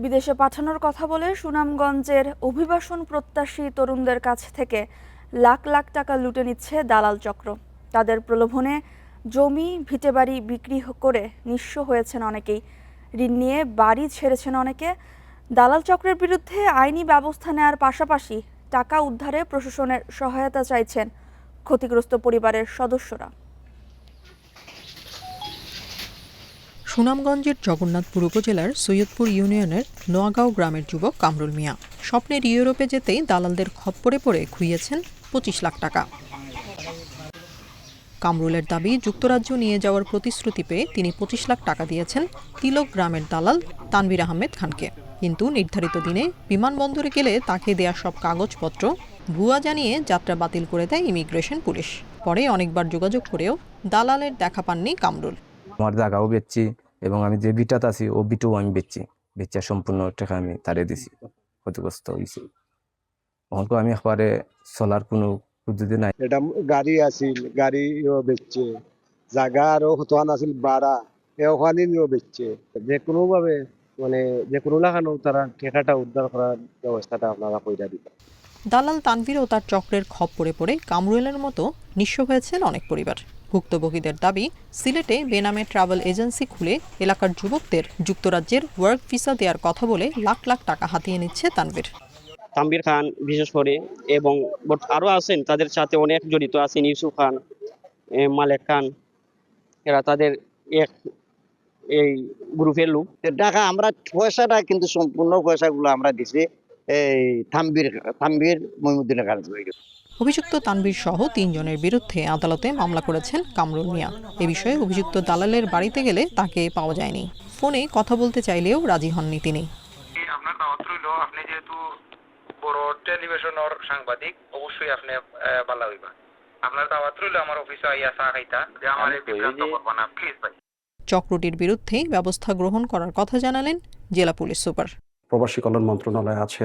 বিদেশে পাঠানোর কথা বলে সুনামগঞ্জের অভিবাসন প্রত্যাশী তরুণদের কাছ থেকে লাখ লাখ টাকা লুটে নিচ্ছে দালাল চক্র। তাদের প্রলোভনে জমি ভিটেবাড়ি বিক্রি করে নিঃস্ব হয়েছেন অনেকেই, ঋণ নিয়ে বাড়ি ছেড়েছেন অনেকে। দালাল চক্রের বিরুদ্ধে আইনি ব্যবস্থা নেওয়ার পাশাপাশি টাকা উদ্ধারে প্রশাসনের সহায়তা চাইছেন ক্ষতিগ্রস্ত পরিবারের সদস্যরা। সুনামগঞ্জের জগন্নাথপুর উপজেলার সৈয়দপুর ইউনিয়নের নোয়াগাঁও গ্রামের যুবক কামরুল মিয়া স্বপ্নের ইউরোপে যেতেই দালালদের খপ্পরে পড়ে খুইয়েছেন 25 লাখ টাকা। কামরুলের দাবি, যুক্তরাজ্য নিয়ে যাওয়ার প্রতিশ্রুতি পেয়ে তিনি 25 লাখ টাকা দিয়েছেন তিলক গ্রামের দালাল তানভীর আহমেদ খানকে। কিন্তু নির্ধারিত দিনে বিমানবন্দরে গেলে তাকে দেয়া সব কাগজপত্র ভুয়া জানিয়ে যাত্রা বাতিল করে দেয় ইমিগ্রেশন পুলিশ। পরে অনেকবার যোগাযোগ করেও দালালের দেখা পাননি কামরুল। আমার জায়গাও বেচছি এবং আমি যে বিটাত আছি ও বিটাও আমি বেচছি সম্পূর্ণ টাকা আমি তারে দিছি, ক্ষতিগ্রস্ত হয়েছি। তখন আমি একবারে চলার কোনো পদ্ধতি নাই। এটা গাড়ি আছিল, গাড়িও বেচছে, জায়গা আরো হতোয়ান আছিল বাড়া, ওখানেও বেচছে। যে কোনো ভাবে যে কোনো লাগানো তারা টাকাটা উদ্ধার করার ব্যবস্থাটা আপনারা কইরা দিবেন। দালাল তানভীর ও তার চক্রের খপ্পরে পড়ে কামরুলের মতো নিঃস্ব হয়েছেন অনেক পরিবার। ভুক্তভোগীদের দাবি, সিলেটে বেনামে ট্রাভেল এজেন্সি খুলে এলাকার যুবকদের যুক্তরাজ্যের ওয়ার্ক ভিসা দেওয়ার কথা বলে লাখ লাখ টাকা হাতিয়ে নিচ্ছে তানভীর। তানভীর খান বিশেষ করে এবং আরো আছেন, তাদের সাথে অনেক জড়িত আছেন ইউসুফ খান, মালেক খান, এরা তাদের এই গ্রুপের লোক। টাকা আমরা পয়সাটা কিন্তু সম্পূর্ণ পয়সাগুলো আমরা দিছি এই তানভীর মইনুদ্দিনের কাছে। অভিযুক্ত তানভীর সহ 3 জনের বিরুদ্ধে আদালতে মামলা করেছেন কামরুল মিয়া। এ বিষয়ে অভিযুক্ত দালালের বাড়িতে গেলে তাকে পাওয়া যায়নি। ফোনে কথা বলতে চাইলেও রাজি হননি তিনি। আপনার দাওয়াত রইল, আপনি যেহেতু বড় টেলিভিশনের সাংবাদিক, অবশ্যই আপনি ভালো হইবা। আপনার দাওয়াত রইল আমার অফিসে আইয়া চা খাইতা, যে আমার বিভ্রান্ত করবা না প্লিজ ভাই। চক্রটির বিরুদ্ধে ব্যবস্থা গ্রহণ করার কথা জানালেন জেলা পুলিশ সুপার। প্রবাসী কল্যাণ মন্ত্রণালয় আছে,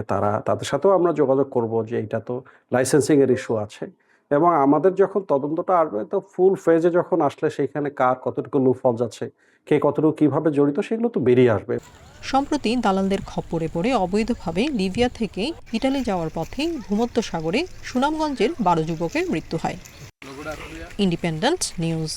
তাদের সাথেও আমরা যোগাযোগ করব যে এটা তো লাইসেন্সিং এর ইস্যু আছে এবং আমাদের যখন তদন্তটা আসবে তো ফুল ফেজে যখন আসলে সেইখানে কার কতটুকু লুফল যাচ্ছে, কে কতটুকু কিভাবে জড়িত সেগুলো তো বেরিয়ে আসবে। সম্প্রতি দালালদের খপ্পরে পড়ে অবৈধভাবে লিবিয়া থেকে ইটালি যাওয়ার পথে ভূমধ্যসাগরে সুনামগঞ্জের 12 যুবকের মৃত্যু হয়। Independent news.